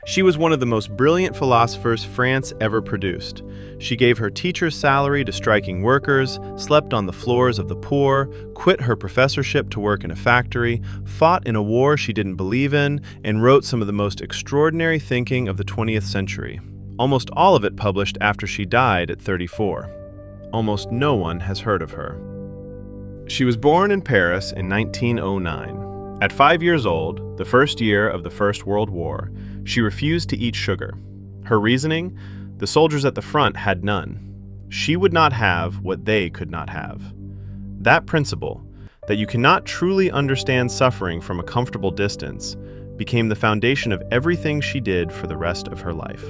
She was one of the most brilliant philosophers France ever produced. She gave her teacher's salary to striking workers, slept on the floors of the poor, quit her professorship to work in a factory, fought in a war she didn't believe in, and wrote some of the most extraordinary thinking of the 20th century. Almost all of it published after she died at 34. Almost no one has heard of her. She was born in Paris in 1909. At 5 years old, the first year of the First World War, she refused to eat sugar. Her reasoning? The soldiers at the front had none. She would not have what they could not have. That principle, that you cannot truly understand suffering from a comfortable distance, became the foundation of everything she did for the rest of her life.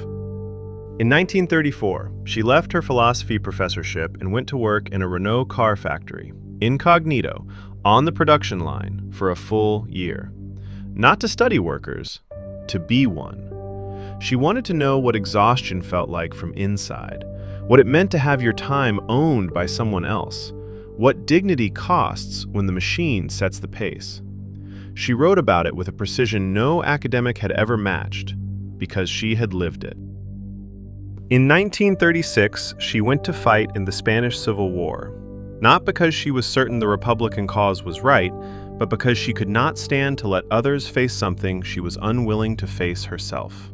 In 1934, she left her philosophy professorship and went to work in a Renault car factory, incognito, on the production line for a full year. Not to study workers, to be one. She wanted to know what exhaustion felt like from inside, what it meant to have your time owned by someone else, what dignity costs when the machine sets the pace. She wrote about it with a precision no academic had ever matched, because she had lived it. In 1936, she went to fight in the Spanish Civil War, not because she was certain the Republican cause was right, but because she could not stand to let others face something she was unwilling to face herself.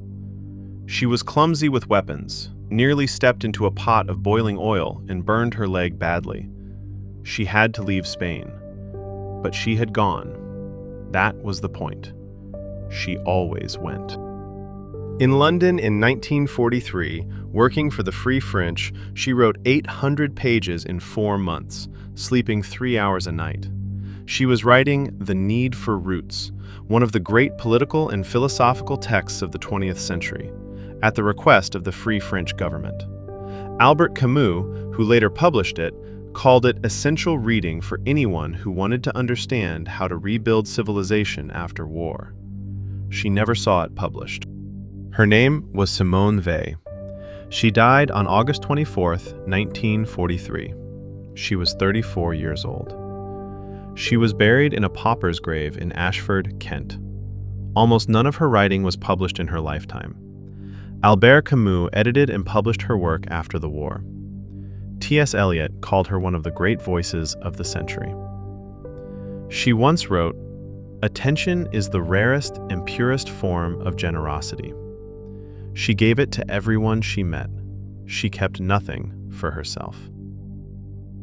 She was clumsy with weapons, nearly stepped into a pot of boiling oil and burned her leg badly. She had to leave Spain, but she had gone. That was the point. She always went. In London in 1943, working for the Free French, she wrote 800 pages in 4 months, sleeping 3 hours a night. She was writing The Need for Roots, one of the great political and philosophical texts of the 20th century, at the request of the Free French government. Albert Camus, who later published it, called it essential reading for anyone who wanted to understand how to rebuild civilization after war. She never saw it published. Her name was Simone Weil. She died on August 24, 1943. She was 34 years old. She was buried in a pauper's grave in Ashford, Kent. Almost none of her writing was published in her lifetime. Albert Camus edited and published her work after the war. T.S. Eliot called her one of the great voices of the century. She once wrote, "Attention is the rarest and purest form of generosity." She gave it to everyone she met. She kept nothing for herself.